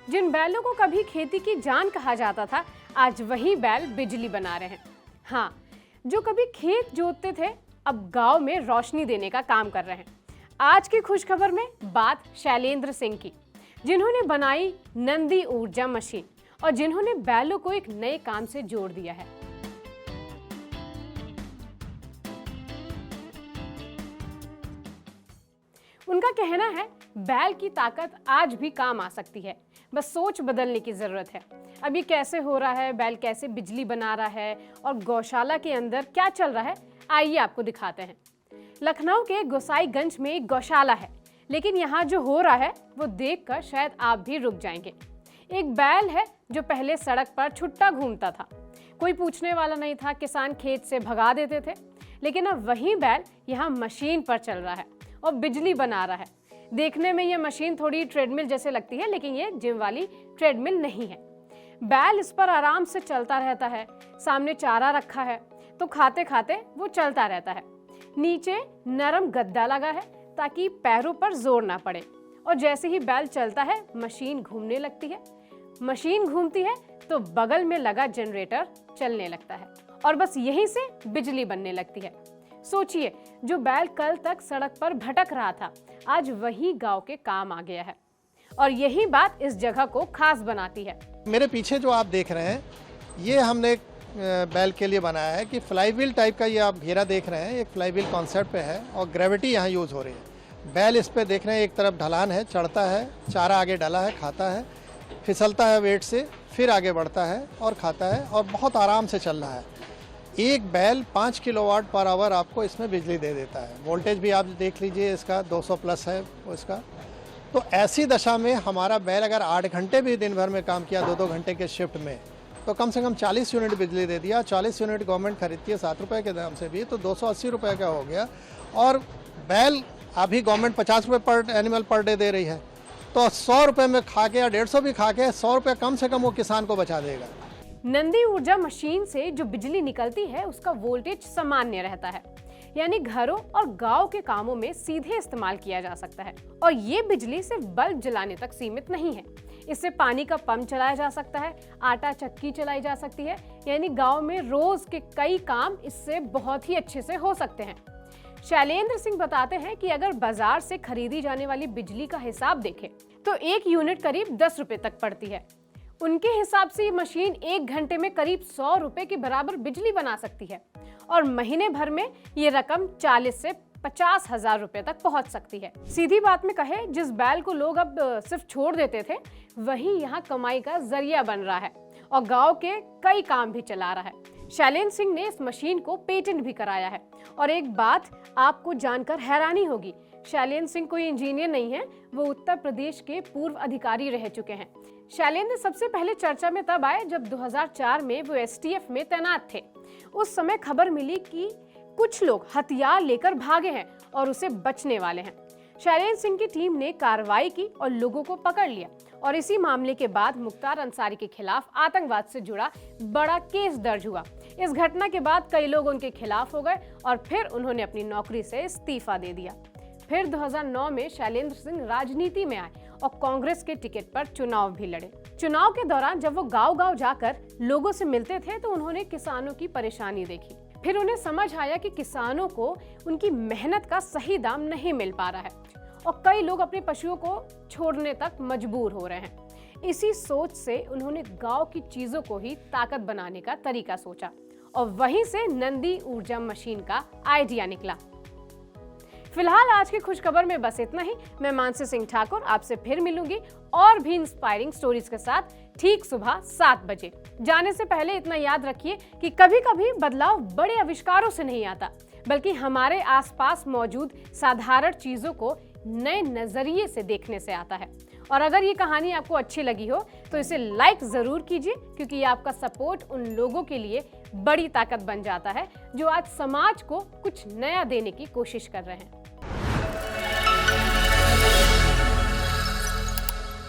जिन बैलों को कभी खेती की जान कहा जाता था, आज वही बैल बिजली बना रहे हैं। हाँ, जो कभी खेत जोतते थे, अब गांव में रोशनी देने का काम कर रहे हैं। आज की खुशखबर में बात शैलेंद्र सिंह की, जिन्होंने बनाई नंदी ऊर्जा मशीन और जिन्होंने बैलों को एक नए काम से जोड़ दिया है। उनका कहना है, बैल की ताकत आज भी काम आ सकती है, बस सोच बदलने की जरूरत है। अब ये कैसे हो रहा है, बैल कैसे बिजली बना रहा है और गौशाला के अंदर क्या चल रहा है, आइए आपको दिखाते हैं। लखनऊ के गोसाईगंज में एक गौशाला है, लेकिन यहाँ जो हो रहा है वो देखकर शायद आप भी रुक जाएंगे। एक बैल है जो पहले सड़क पर छुट्टा घूमता था, कोई पूछने वाला नहीं था, किसान खेत से भगा देते थे। लेकिन अब वही बैल यहाँ मशीन पर चल रहा है और बिजली बना रहा है। देखने में ये मशीन थोड़ी ट्रेडमिल जैसे लगती है, लेकिन ये जिम वाली ट्रेडमिल नहीं है। बैल इस पर आराम से चलता रहता है, सामने चारा रखा है तो खाते खाते वो चलता रहता है। नीचे नरम गद्दा लगा है ताकि पैरों पर जोर ना पड़े, और जैसे ही बैल चलता है मशीन घूमने लगती है। मशीन घूमती है तो बगल में लगा जनरेटर चलने लगता है और बस यहीं से बिजली बनने लगती है। सोचिए, जो बैल कल तक सड़क पर भटक रहा था, आज वही गांव के काम आ गया है, और यही बात इस जगह को खास बनाती है। मेरे पीछे जो आप देख रहे हैं, ये हमने एक बैल के लिए बनाया है कि फ्लाईव्हील टाइप का ये आप घेरा देख रहे हैं, एक फ्लाईव्हील कॉन्सेप्ट पे है और ग्रेविटी यहाँ यूज़ हो रही है। बैल इस पे देख रहे हैं, एक तरफ ढलान है, चढ़ता है, चारा आगे डाला है, खाता है, फिसलता है वेट से, फिर आगे बढ़ता है और खाता है, और बहुत आराम से चल रहा है। एक बैल 5 किलोवाट पर आवर आपको इसमें बिजली दे देता है। वोल्टेज भी आप देख लीजिए, इसका 200 प्लस है इसका। तो ऐसी दशा में हमारा बैल अगर 8 घंटे भी दिन भर में काम किया, 2-2 घंटे के शिफ्ट में, तो कम से कम 40 यूनिट बिजली दे दिया। 40 यूनिट गवर्नमेंट खरीदती है 7 रुपये के दाम से भी, तो 280 रुपये का हो गया। और बैल अभी गवर्नमेंट 50 रुपये पर एनिमल पर डे दे रही है, तो 100 रुपये में खा के या 150 भी खा के 100 रुपये कम से कम वो किसान को बचा देगा। नंदी ऊर्जा मशीन से जो बिजली निकलती है उसका वोल्टेज सामान्य रहता है, यानी घरों और गांव के कामों में सीधे इस्तेमाल किया जा सकता है। और ये बिजली सिर्फ बल्ब जलाने तक सीमित नहीं है, इससे पानी का पंप चलाया जा सकता है, आटा चक्की चलाई जा सकती है, यानी गांव में रोज के कई काम इससे बहुत ही अच्छे से हो सकते हैं। शैलेंद्र सिंह बताते हैं कि अगर बाजार से खरीदी जाने वाली बिजली का हिसाब देखें तो 1 यूनिट करीब 10 रुपए तक पड़ती है। उनके हिसाब से ये मशीन 1 घंटे में करीब 100 रुपए के बराबर बिजली बना सकती है, और महीने भर में ये रकम 40 से 50 हजार रुपए तक पहुंच सकती है। सीधी बात में कहे, जिस बैल को लोग अब सिर्फ छोड़ देते थे, वही यहाँ कमाई का जरिया बन रहा है और गांव के कई काम भी चला रहा है। शैलेंद्र सिंह ने इस मशीन को पेटेंट भी कराया है, और एक बात आपको जानकर हैरानी होगी, शैलेंद्र सिंह कोई इंजीनियर नहीं है, वो उत्तर प्रदेश के पूर्व अधिकारी रह चुके हैं। शैलेंद्र सबसे पहले चर्चा में तब आए जब 2004 में वो एसटीएफ में तैनात थे। उस समय खबर मिली कि कुछ लोग हथियार लेकर भागे हैं और उसे बचने वाले हैं। शैलेंद्र सिंह की टीम ने कार्रवाई की और लोगों को पकड़ लिया, और इसी मामले के बाद मुख्तार अंसारी के खिलाफ आतंकवाद से जुड़ा बड़ा केस दर्ज हुआ। इस घटना के बाद कई लोग उनके खिलाफ हो गए और फिर उन्होंने अपनी नौकरी से इस्तीफा दे दिया। फिर 2009 में शैलेंद्र सिंह राजनीति में आए और कांग्रेस के टिकट पर चुनाव भी लड़े। चुनाव के दौरान जब वो गांव-गांव जाकर लोगों से मिलते थे तो उन्होंने किसानों की परेशानी देखी। फिर उन्हें समझ आया कि किसानों को उनकी मेहनत का सही दाम नहीं मिल पा रहा है और कई लोग अपने पशुओं को छोड़ने तक मजबूर हो रहे हैं। इसी सोच से उन्होंने गांव की चीजों को ही ताकत बनाने का तरीका सोचा, और वहीं से नंदी ऊर्जा मशीन का आइडिया निकला। फिलहाल आज की खुशखबर में बस इतना ही। मैं मानसी सिंह ठाकुर आपसे फिर मिलूंगी और भी इंस्पायरिंग स्टोरीज के साथ ठीक सुबह 7 बजे। जाने से पहले इतना याद रखिए कि कभी-कभी बदलाव बड़े आविष्कारों से नहीं आता, बल्कि हमारे आसपास मौजूद साधारण चीजों को नए नजरिए से देखने से आता है। और अगर ये कहानी आपको अच्छी लगी हो तो इसे लाइक जरूर कीजिए, क्योंकि ये आपका सपोर्ट उन लोगों के लिए बड़ी ताकत बन जाता है जो आज समाज को कुछ नया देने की कोशिश कर रहे हैं।